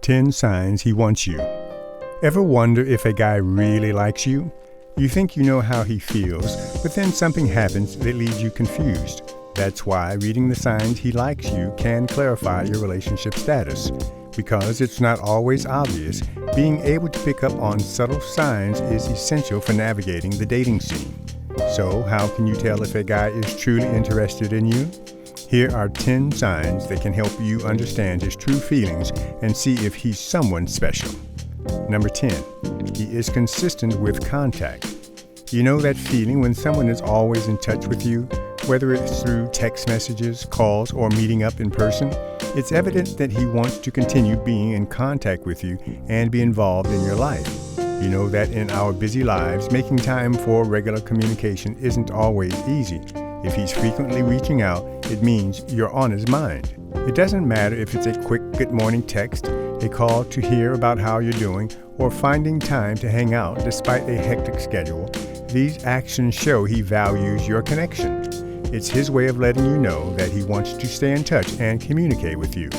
10 signs he wants you. Ever wonder if a guy really likes you? You think you know how he feels, but then something happens that leaves you confused. That's why reading the signs he likes you can clarify your relationship status. Because it's not always obvious, being able to pick up on subtle signs is essential for navigating the dating scene. So, how can you tell if a guy is truly interested in you? Here are 10 signs that can help you understand his true feelings and see if he's someone special. Number 10, he is consistent with contact. You know that feeling when someone is always in touch with you, whether it's through text messages, calls, or meeting up in person? It's evident that he wants to continue being in contact with you and be involved in your life. You know that in our busy lives, making time for regular communication isn't always easy. If he's frequently reaching out, it means you're on his mind. It doesn't matter if it's a quick good morning text, a call to hear about how you're doing, or finding time to hang out despite a hectic schedule. These actions show he values your connection. It's his way of letting you know that he wants to stay in touch and communicate with you.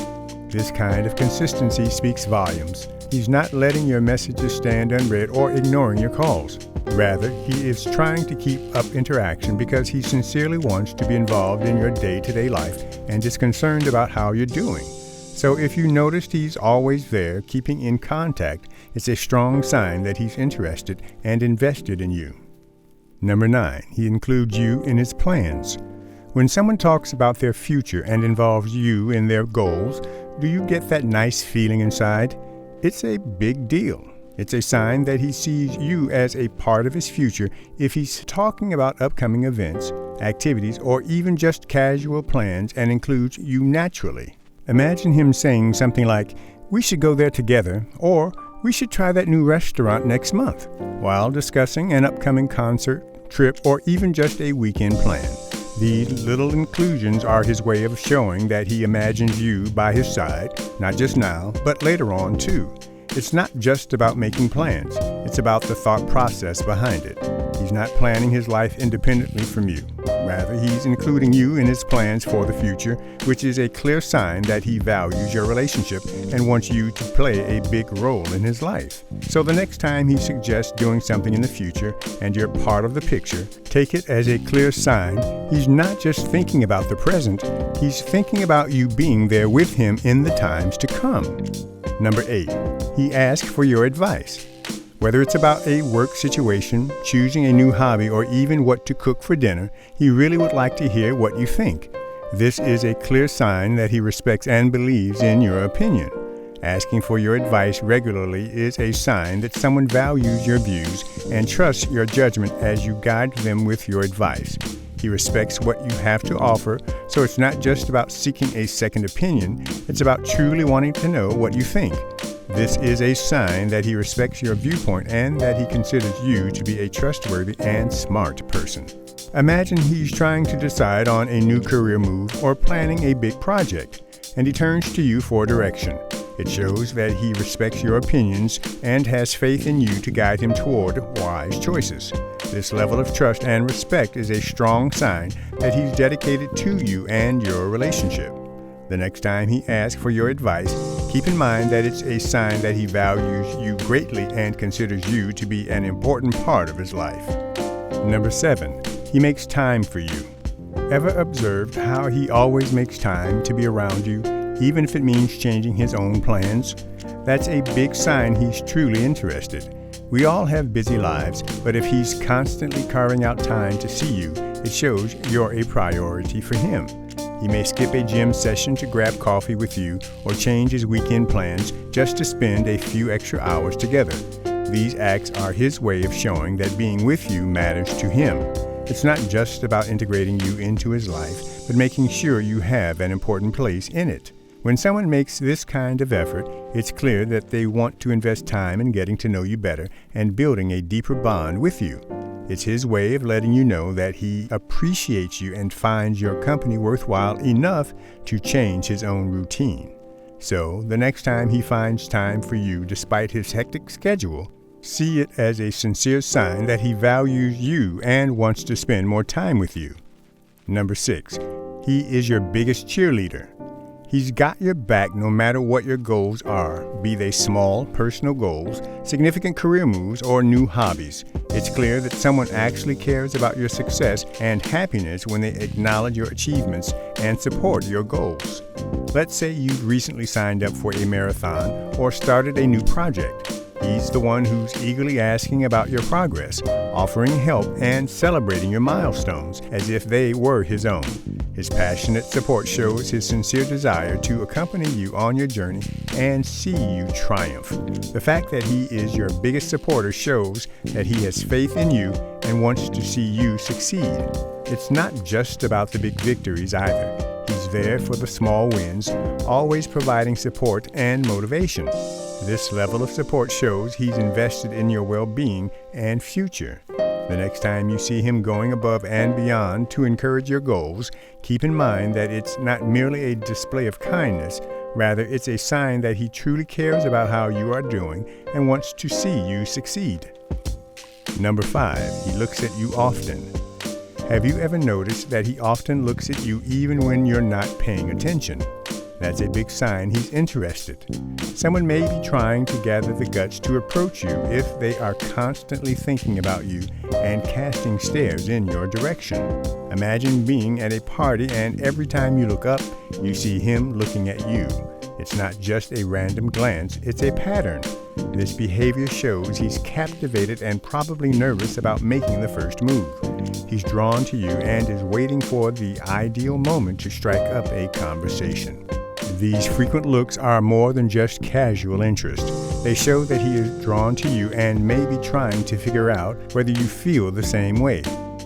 This kind of consistency speaks volumes. He's not letting your messages stand unread or ignoring your calls. Rather, he is trying to keep up interaction because he sincerely wants to be involved in your day-to-day life and is concerned about how you're doing. So if you noticed he's always there, keeping in contact, it's a strong sign that he's interested and invested in you. Number 9, he includes you in his plans. When someone talks about their future and involves you in their goals, do you get that nice feeling inside? It's a big deal. It's a sign that he sees you as a part of his future if he's talking about upcoming events, activities, or even just casual plans and includes you naturally. Imagine him saying something like, "We should go there together," or "We should try that new restaurant next month," while discussing an upcoming concert, trip, or even just a weekend plan. These little inclusions are his way of showing that he imagines you by his side, not just now, but later on too. It's not just about making plans, it's about the thought process behind it. He's not planning his life independently from you. Rather, he's including you in his plans for the future, which is a clear sign that he values your relationship and wants you to play a big role in his life. So the next time he suggests doing something in the future and you're part of the picture, take it as a clear sign he's not just thinking about the present, he's thinking about you being there with him in the times to come. Number 8, he asks for your advice. Whether it's about a work situation, choosing a new hobby, or even what to cook for dinner, he really would like to hear what you think. This is a clear sign that he respects and believes in your opinion. Asking for your advice regularly is a sign that someone values your views and trusts your judgment as you guide them with your advice. He respects what you have to offer, so it's not just about seeking a second opinion, it's about truly wanting to know what you think. This is a sign that he respects your viewpoint and that he considers you to be a trustworthy and smart person. Imagine he's trying to decide on a new career move or planning a big project, and he turns to you for direction. It shows that he respects your opinions and has faith in you to guide him toward wise choices. This level of trust and respect is a strong sign that he's dedicated to you and your relationship. The next time he asks for your advice, keep in mind that it's a sign that he values you greatly and considers you to be an important part of his life. Number 7, he makes time for you. Ever observed how he always makes time to be around you, even if it means changing his own plans? That's a big sign he's truly interested. We all have busy lives, but if he's constantly carving out time to see you, it shows you're a priority for him. He may skip a gym session to grab coffee with you or change his weekend plans just to spend a few extra hours together. These acts are his way of showing that being with you matters to him. It's not just about integrating you into his life, but making sure you have an important place in it. When someone makes this kind of effort, it's clear that they want to invest time in getting to know you better and building a deeper bond with you. It's his way of letting you know that he appreciates you and finds your company worthwhile enough to change his own routine. So, the next time he finds time for you despite his hectic schedule, see it as a sincere sign that he values you and wants to spend more time with you. Number 6, He is your biggest cheerleader. He's got your back no matter what your goals are, be they small, personal goals, significant career moves, or new hobbies. It's clear that someone actually cares about your success and happiness when they acknowledge your achievements and support your goals. Let's say you've recently signed up for a marathon or started a new project. He's the one who's eagerly asking about your progress, offering help, and celebrating your milestones as if they were his own. His passionate support shows his sincere desire to accompany you on your journey and see you triumph. The fact that he is your biggest supporter shows that he has faith in you and wants to see you succeed. It's not just about the big victories either. He's there for the small wins, always providing support and motivation. This level of support shows he's invested in your well-being and future. The next time you see him going above and beyond to encourage your goals, keep in mind that it's not merely a display of kindness, rather it's a sign that he truly cares about how you are doing and wants to see you succeed. Number 5, he looks at you often. Have you ever noticed that he often looks at you even when you're not paying attention? That's a big sign he's interested. Someone may be trying to gather the guts to approach you if they are constantly thinking about you and casting stares in your direction. Imagine being at a party and every time you look up, you see him looking at you. It's not just a random glance, it's a pattern. This behavior shows he's captivated and probably nervous about making the first move. He's drawn to you and is waiting for the ideal moment to strike up a conversation. These frequent looks are more than just casual interest. They show that he is drawn to you and may be trying to figure out whether you feel the same way.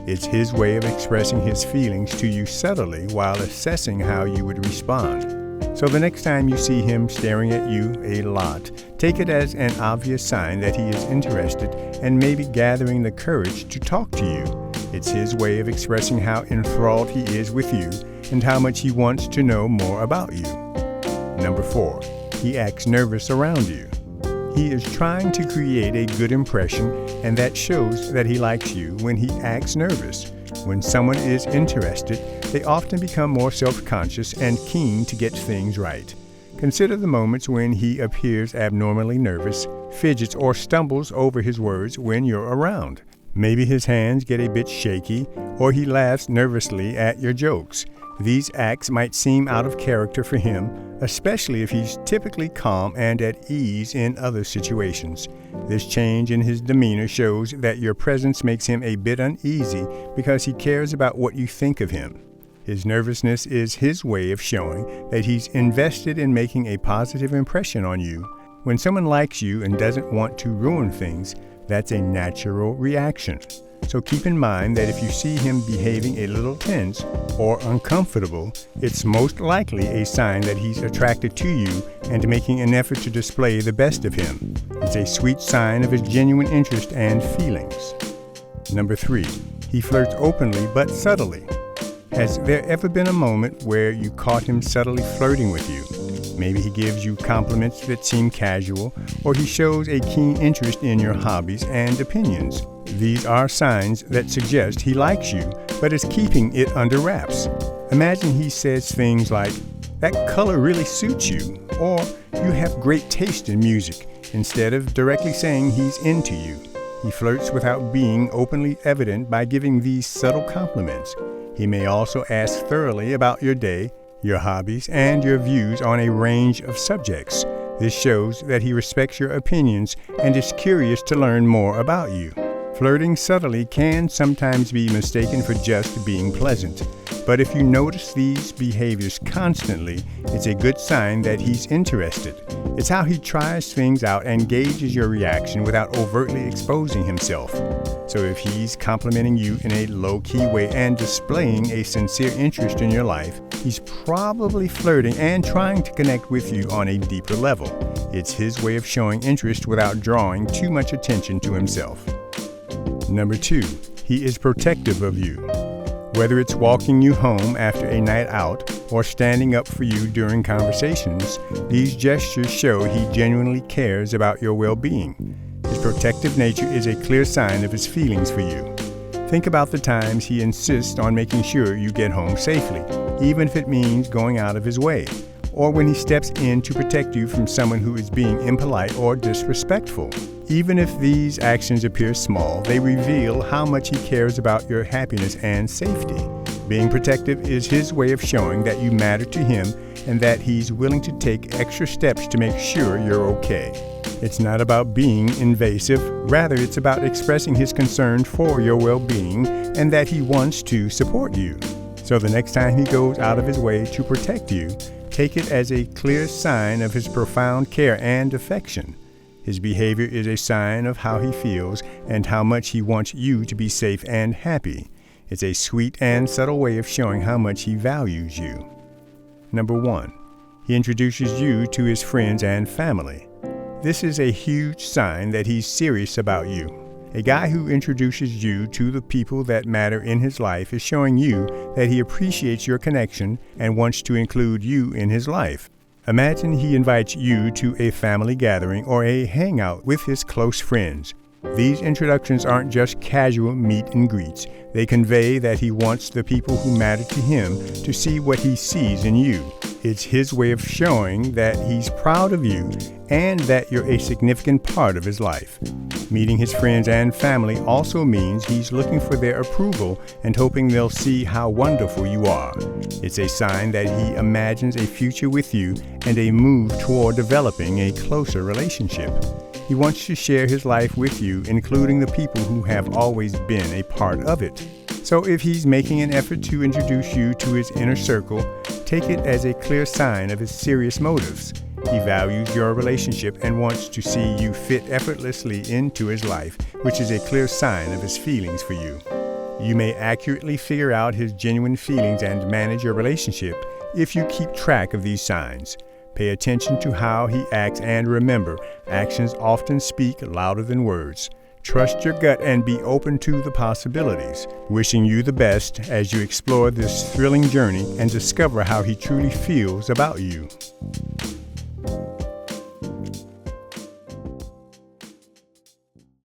It's his way of expressing his feelings to you subtly while assessing how you would respond. So the next time you see him staring at you a lot, take it as an obvious sign that he is interested and maybe gathering the courage to talk to you. It's his way of expressing how enthralled he is with you and how much he wants to know more about you. Number 4, he acts nervous around you. He is trying to create a good impression, and that shows that he likes you when he acts nervous. When someone is interested, they often become more self-conscious and keen to get things right. Consider the moments when he appears abnormally nervous, fidgets, or stumbles over his words when you're around. Maybe his hands get a bit shaky, or he laughs nervously at your jokes. These acts might seem out of character for him, especially if he's typically calm and at ease in other situations. This change in his demeanor shows that your presence makes him a bit uneasy because he cares about what you think of him. His nervousness is his way of showing that he's invested in making a positive impression on you. When someone likes you and doesn't want to ruin things, that's a natural reaction. So keep in mind that if you see him behaving a little tense or uncomfortable, it's most likely a sign that he's attracted to you and making an effort to display the best of him. It's a sweet sign of his genuine interest and feelings. Number 3, he flirts openly but subtly. Has there ever been a moment where you caught him subtly flirting with you? Maybe he gives you compliments that seem casual, or he shows a keen interest in your hobbies and opinions. These are signs that suggest he likes you, but is keeping it under wraps. Imagine he says things like, "That color really suits you," or "You have great taste in music," instead of directly saying he's into you. He flirts without being openly evident by giving these subtle compliments. He may also ask thoroughly about your day, your hobbies, and your views on a range of subjects. This shows that he respects your opinions and is curious to learn more about you. Flirting subtly can sometimes be mistaken for just being pleasant, but if you notice these behaviors constantly, it's a good sign that he's interested. It's how he tries things out and gauges your reaction without overtly exposing himself. So if he's complimenting you in a low-key way and displaying a sincere interest in your life, he's probably flirting and trying to connect with you on a deeper level. It's his way of showing interest without drawing too much attention to himself. Number 2, he is protective of you. Whether it's walking you home after a night out or standing up for you during conversations, these gestures show he genuinely cares about your well-being. His protective nature is a clear sign of his feelings for you. Think about the times he insists on making sure you get home safely, even if it means going out of his way, or when he steps in to protect you from someone who is being impolite or disrespectful. Even if these actions appear small, they reveal how much he cares about your happiness and safety. Being protective is his way of showing that you matter to him and that he's willing to take extra steps to make sure you're okay. It's not about being invasive, rather it's about expressing his concern for your well-being and that he wants to support you. So the next time he goes out of his way to protect you, take it as a clear sign of his profound care and affection. His behavior is a sign of how he feels and how much he wants you to be safe and happy. It's a sweet and subtle way of showing how much he values you. Number 1. He introduces you to his friends and family. This is a huge sign that he's serious about you. A guy who introduces you to the people that matter in his life is showing you that he appreciates your connection and wants to include you in his life. Imagine he invites you to a family gathering or a hangout with his close friends. These introductions aren't just casual meet and greets. They convey that he wants the people who matter to him to see what he sees in you. It's his way of showing that he's proud of you and that you're a significant part of his life. Meeting his friends and family also means he's looking for their approval and hoping they'll see how wonderful you are. It's a sign that he imagines a future with you and a move toward developing a closer relationship. He wants to share his life with you, including the people who have always been a part of it. So if he's making an effort to introduce you to his inner circle, take it as a clear sign of his serious motives. He values your relationship and wants to see you fit effortlessly into his life, which is a clear sign of his feelings for you. You may accurately figure out his genuine feelings and manage your relationship if you keep track of these signs. Pay attention to how he acts and remember, actions often speak louder than words. Trust your gut and be open to the possibilities. Wishing you the best as you explore this thrilling journey and discover how he truly feels about you.